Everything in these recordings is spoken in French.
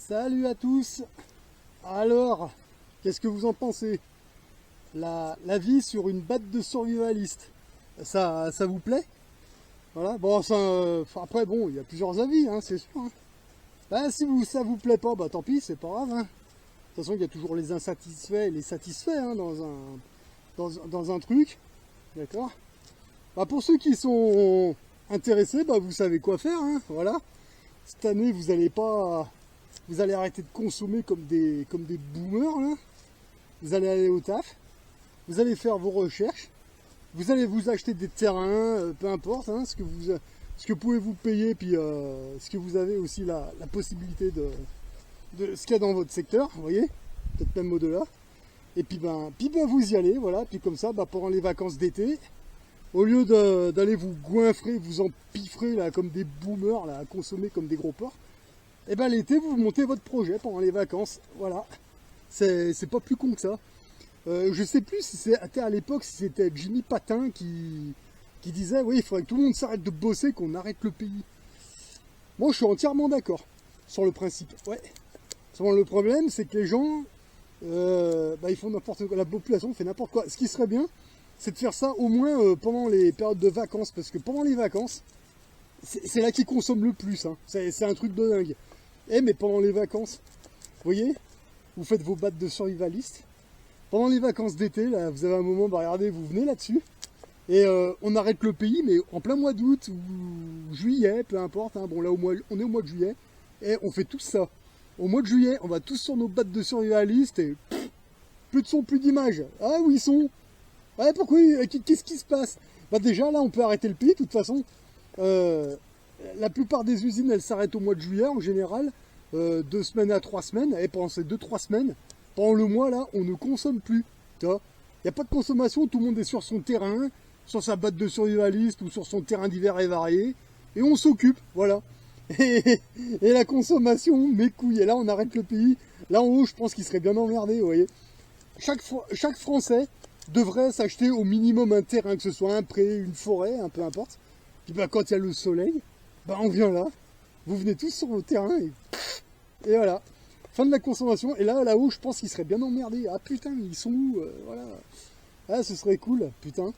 Salut à tous. Alors, qu'est-ce que vous en pensez? La vie sur une batte de survivaliste, ça vous plaît? Voilà, bon, ça, après, bon, il y a plusieurs avis, hein, c'est sûr. Hein. Ben, si ça vous plaît pas, bah tant pis, c'est pas grave. Hein. De toute façon, il y a toujours les insatisfaits et les satisfaits hein, dans un truc. D'accord? Bah, pour ceux qui sont intéressés, bah, vous savez quoi faire. Hein, voilà. Cette année, vous allez arrêter de consommer comme des boomers. Là. Vous allez aller au taf. Vous allez faire vos recherches. Vous allez vous acheter des terrains, peu importe, hein, ce que pouvez vous payer, puis ce que vous avez aussi la possibilité de ce qu'il y a dans votre secteur, vous voyez, peut-être même au-delà. Et puis ben, vous y allez, voilà, puis comme ça, pendant les vacances d'été, au lieu d'aller vous goinfrer, vous empiffrer là, comme des boomers, là, à consommer comme des gros porcs, et ben l'été, vous montez votre projet pendant les vacances, voilà. C'est pas plus con que ça. Je sais plus si c'était à l'époque, si c'était Jimmy Patin qui disait, oui, il faudrait que tout le monde s'arrête de bosser, qu'on arrête le pays. Moi, je suis entièrement d'accord sur le principe. Ouais. Seulement, le problème, c'est que les gens, ils font n'importe quoi. La population fait n'importe quoi. Ce qui serait bien, c'est de faire ça au moins pendant les périodes de vacances, parce que pendant les vacances, c'est là qu'ils consomment le plus. Hein. C'est un truc de dingue. Mais pendant les vacances, vous voyez, vous faites vos battes de survivalistes. Pendant les vacances d'été, là, vous avez un moment, regardez, vous venez là-dessus, et on arrête le pays, mais en plein mois d'août ou juillet, peu importe, hein, bon là on est au mois de juillet, et on fait tout ça. Au mois de juillet, on va tous sur nos battes de survivalistes, et plus de son, plus d'image. Ah, où ils sont? Ouais, pourquoi? Qu'est-ce qui se passe? Déjà, là, on peut arrêter le pays, de toute façon. La plupart des usines, elles s'arrêtent au mois de juillet, en général, 2 semaines à 3 semaines, et pendant ces 2-3 semaines, pendant le mois, là, on ne consomme plus. Il n'y a pas de consommation, tout le monde est sur son terrain, sur sa batte de survivaliste ou sur son terrain divers et varié, et on s'occupe, voilà. Et la consommation, mes couilles, et là, on arrête le pays. Là, en haut, je pense qu'il serait bien emmerdé, vous voyez. Chaque Français devrait s'acheter au minimum un terrain, que ce soit un pré, une forêt, peu importe. Puis quand il y a le soleil, on vient là, vous venez tous sur vos terrains, et voilà. Fin de la consommation, et là-haut, je pense qu'ils seraient bien emmerdés. Ah putain, ils sont où voilà. Ah, ce serait cool, putain.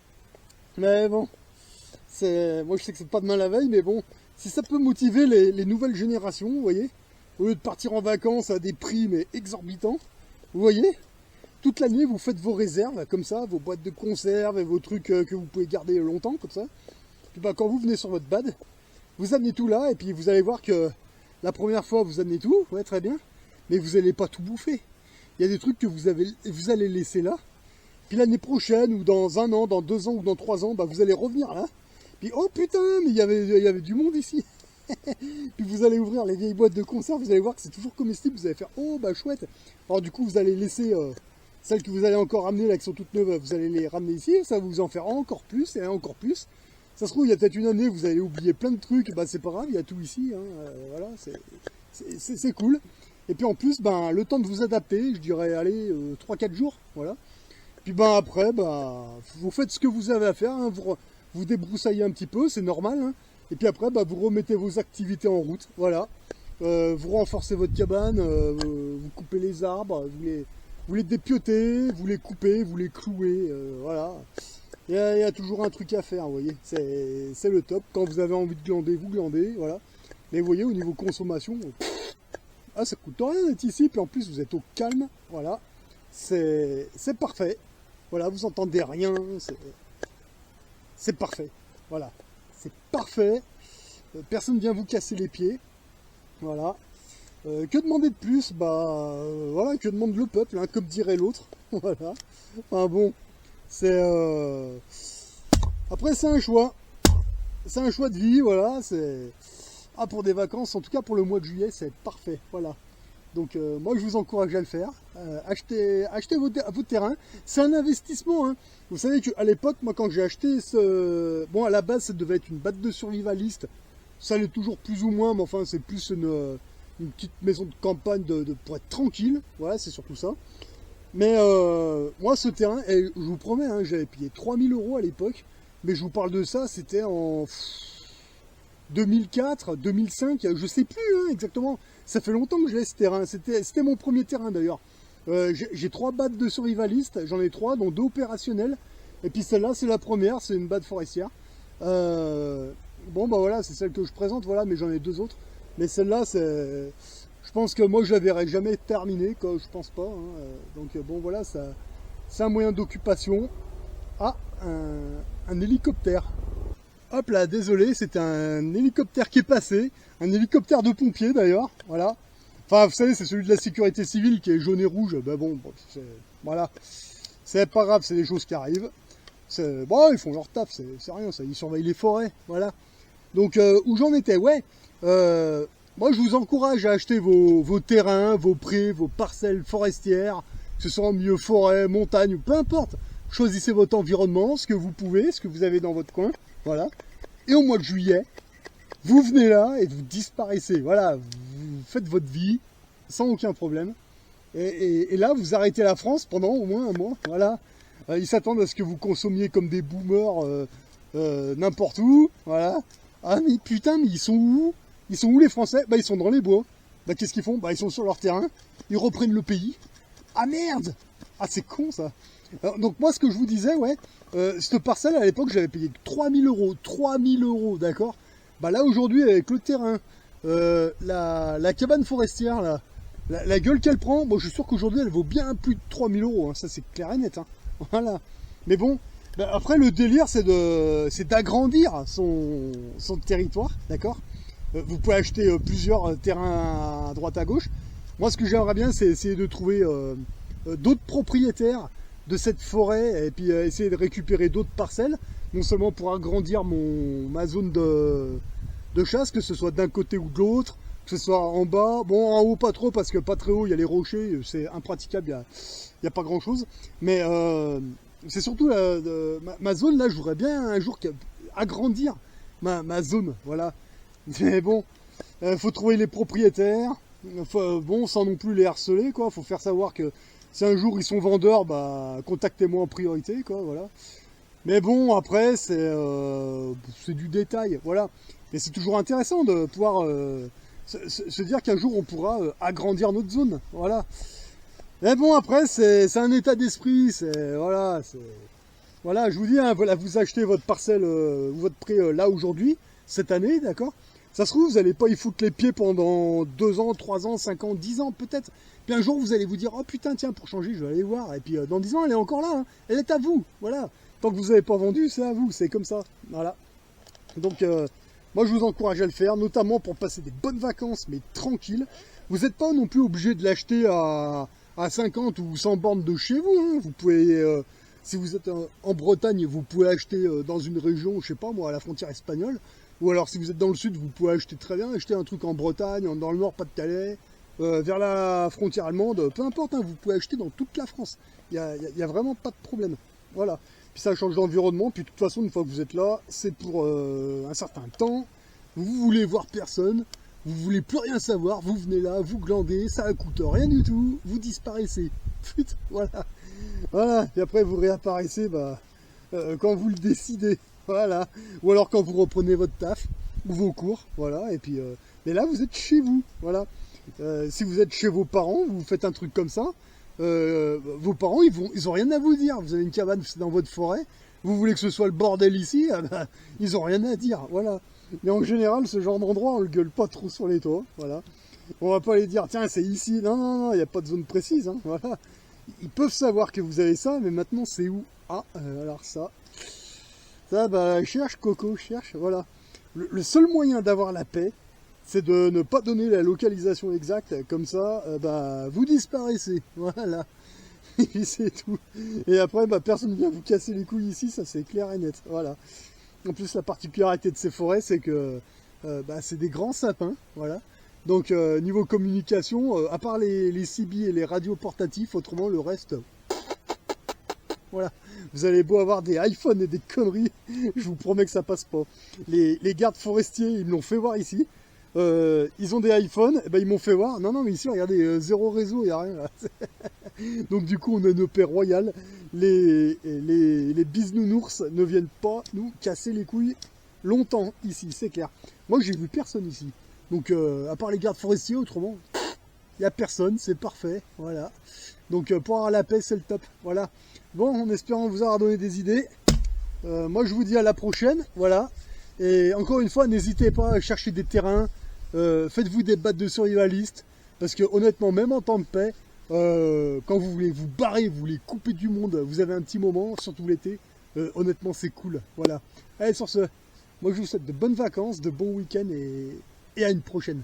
Mais bon, moi je sais que c'est pas demain la veille, mais bon, si ça peut motiver les nouvelles générations, vous voyez, au lieu de partir en vacances à des prix mais exorbitants, vous voyez, toute l'année vous faites vos réserves, comme ça, vos boîtes de conserve et vos trucs que vous pouvez garder longtemps, comme ça. Puis quand vous venez sur votre bad, vous amenez tout là, et puis vous allez voir que la première fois vous amenez tout, ouais, très bien. Mais vous n'allez pas tout bouffer. Il y a des trucs que vous allez laisser là. Puis l'année prochaine, ou dans 1 an, dans 2 ans, ou dans 3 ans, vous allez revenir là. Puis oh putain, mais il y avait du monde ici. Puis vous allez ouvrir les vieilles boîtes de conserve, vous allez voir que c'est toujours comestible. Vous allez faire oh chouette. Alors du coup, vous allez laisser celles que vous allez encore ramener là, qui sont toutes neuves, vous allez les ramener ici. Ça va vous en faire encore plus et encore plus. Ça se trouve, il y a peut-être une année, vous allez oublier plein de trucs. C'est pas grave, il y a tout ici. Hein. Voilà, c'est cool. Et puis en plus, le temps de vous adapter, je dirais, allez, 3-4 jours, voilà. Puis après, vous faites ce que vous avez à faire, hein, vous débroussaillez un petit peu, c'est normal. Hein. Et puis après, vous remettez vos activités en route, voilà. Vous renforcez votre cabane, vous coupez les arbres, vous les dépiotez, vous les coupez, vous les clouez, voilà. Il y a toujours un truc à faire, vous voyez. C'est le top. Quand vous avez envie de glander, vous glandez, voilà. Mais vous voyez, au niveau consommation... Ah, ça coûte rien d'être ici, puis en plus vous êtes au calme, voilà, c'est parfait, voilà, vous entendez rien, c'est parfait, voilà, c'est parfait, personne vient vous casser les pieds, voilà, que demander de plus, voilà, que demande le peuple, hein, comme dirait l'autre, voilà, enfin bon, après c'est un choix de vie, voilà, pour des vacances, en tout cas pour le mois de juillet, c'est parfait, voilà. Donc moi je vous encourage à le faire, achetez votre terrain, c'est un investissement, hein. Vous savez qu'à l'époque, moi quand j'ai acheté bon à la base ça devait être une batte de survivaliste, ça l'est toujours plus ou moins, mais enfin c'est plus une petite maison de campagne pour être tranquille, voilà, c'est surtout ça. Mais moi ce terrain, et je vous promets, hein, j'avais payé 3000 € à l'époque, mais je vous parle de ça, c'était en... 2004, 2005, je sais plus hein, exactement. Ça fait longtemps que je l'ai ce terrain. C'était mon premier terrain d'ailleurs. J'ai 3 battes de survivaliste, j'en ai 3, dont 2 opérationnels. Et puis celle-là, c'est la première, c'est une batte forestière. Bon, bah voilà, c'est celle que je présente, voilà, mais j'en ai 2 autres. Mais celle-là, c'est... Je pense que moi, je la verrai jamais terminée, quoi, je pense pas. Hein. Donc bon, voilà, ça, c'est un moyen d'occupation. Ah, un hélicoptère. Hop là, désolé, c'était un hélicoptère qui est passé. Un hélicoptère de pompiers d'ailleurs, voilà. Enfin, vous savez, c'est celui de la sécurité civile qui est jaune et rouge. Ben bon, voilà. C'est pas grave, c'est des choses qui arrivent. Bon, ils font leur taf, c'est rien, ça. Ils surveillent les forêts, voilà. Donc, où j'en étais, ouais. Moi, je vous encourage à acheter vos terrains, vos prés, vos parcelles forestières, que ce soit en milieu forêt, montagne, peu importe. Choisissez votre environnement, ce que vous pouvez, ce que vous avez dans votre coin, voilà. Et au mois de juillet, vous venez là et vous disparaissez. Voilà, vous faites votre vie sans aucun problème. Et là, vous arrêtez la France pendant au moins un mois. Voilà. Ils s'attendent à ce que vous consommiez comme des boomers n'importe où. Voilà. Ah mais putain, mais ils sont où? Ils sont où les Français? Bah ils sont dans les bois. Bah qu'est-ce qu'ils font? Bah ils sont sur leur terrain. Ils reprennent le pays. Ah merde! Ah c'est con ça. Alors, donc moi ce que je vous disais, ouais, cette parcelle à l'époque j'avais payé 3000 euros. 3000 euros, d'accord? Bah là aujourd'hui avec le terrain, la cabane forestière là, la gueule qu'elle prend, bon je suis sûr qu'aujourd'hui elle vaut bien plus de 3000 euros, hein, ça c'est clair et net. Hein. Voilà. Mais bon, bah, après le délire c'est d'agrandir son territoire, d'accord? Vous pouvez acheter plusieurs terrains à droite à gauche. Moi ce que j'aimerais bien c'est essayer de trouver d'autres propriétaires de cette forêt et puis essayer de récupérer d'autres parcelles, non seulement pour agrandir ma zone de chasse, que ce soit d'un côté ou de l'autre, que ce soit en bas, bon en haut pas trop parce que pas très haut, il y a les rochers, c'est impraticable, il n'y a pas grand chose, mais c'est surtout ma zone là, je voudrais bien un jour agrandir ma zone, voilà, mais bon, faut trouver les propriétaires, bon sans non plus les harceler quoi, faut faire savoir que si un jour ils sont vendeurs, bah contactez-moi en priorité quoi, voilà. Mais bon, après, c'est du détail, voilà. Mais c'est toujours intéressant de pouvoir se dire qu'un jour on pourra agrandir notre zone, voilà. Mais bon, après, c'est un état d'esprit, voilà, je vous dis, hein, voilà, vous achetez votre parcelle ou votre pré là aujourd'hui, cette année, d'accord? Ça se trouve, vous n'allez pas y foutre les pieds pendant 2 ans, 3 ans, 5 ans, 10 ans peut-être. Puis un jour, vous allez vous dire, oh putain, tiens, pour changer, je vais aller voir. Et puis dans 10 ans, elle est encore là, hein. Elle est à vous, voilà. Tant que vous n'avez pas vendu, c'est à vous, c'est comme ça, voilà. Donc, moi, je vous encourage à le faire, notamment pour passer des bonnes vacances, mais tranquille. Vous n'êtes pas non plus obligé de l'acheter à 50 ou 100 bornes de chez vous, hein. Vous pouvez, si vous êtes en Bretagne, vous pouvez acheter dans une région, je sais pas moi, à la frontière espagnole. Ou alors si vous êtes dans le sud, vous pouvez acheter très bien, acheter un truc en Bretagne, dans le nord, Pas-de-Calais, vers la frontière allemande, peu importe, hein, vous pouvez acheter dans toute la France. Il n'y a vraiment pas de problème. Voilà. Puis ça change d'environnement, puis de toute façon, une fois que vous êtes là, c'est pour un certain temps. Vous voulez voir personne, vous voulez plus rien savoir, vous venez là, vous glandez, ça ne coûte rien du tout, vous disparaissez. Putain, voilà. Voilà, et après vous réapparaissez quand vous le décidez. Voilà. Ou alors quand vous reprenez votre taf ou vos cours, voilà. Et puis, mais là vous êtes chez vous, voilà. Si vous êtes chez vos parents, vous faites un truc comme ça. Vos parents, ils ont rien à vous dire. Vous avez une cabane dans votre forêt. Vous voulez que ce soit le bordel ici, ils ont rien à dire, voilà. Mais en général, ce genre d'endroit, on le gueule pas trop sur les toits, voilà. On va pas les dire, tiens, c'est ici. Non, non, non, il n'y a pas de zone précise, hein, voilà. Ils peuvent savoir que vous avez ça, mais maintenant c'est où? Ah, alors ça, bah, cherche Coco, cherche, voilà. Le seul moyen d'avoir la paix, c'est de ne pas donner la localisation exacte, comme ça, bah, vous disparaissez, voilà. Et puis c'est tout. Et après, bah, personne ne vient vous casser les couilles ici, ça c'est clair et net, voilà. En plus, la particularité de ces forêts, c'est que bah, c'est des grands sapins, voilà. Donc, niveau communication, à part les CB et les radios portatifs, autrement, le reste, voilà. Vous allez beau avoir des iPhones et des conneries, je vous promets que ça passe pas. Les gardes forestiers, ils me l'ont fait voir ici. Ils ont des iPhones, et ben ils m'ont fait voir. Non, non, mais ici, regardez, zéro réseau, il n'y a rien. Là. Donc du coup, on a une paix royale. Les bisounours ne viennent pas nous casser les couilles longtemps ici, c'est clair. Moi, j'ai vu personne ici. Donc, à part les gardes forestiers, autrement, il n'y a personne, c'est parfait. Voilà. Donc, pour avoir la paix, c'est le top. Voilà. Bon, en espérant vous avoir donné des idées. Moi, je vous dis à la prochaine. Voilà. Et encore une fois, n'hésitez pas à chercher des terrains. Faites-vous des battes de survivalistes. Parce que honnêtement, même en temps de paix, quand vous voulez vous barrer, vous voulez couper du monde, vous avez un petit moment, surtout l'été, honnêtement c'est cool. Voilà. Allez, sur ce, moi je vous souhaite de bonnes vacances, de bons week-ends et à une prochaine.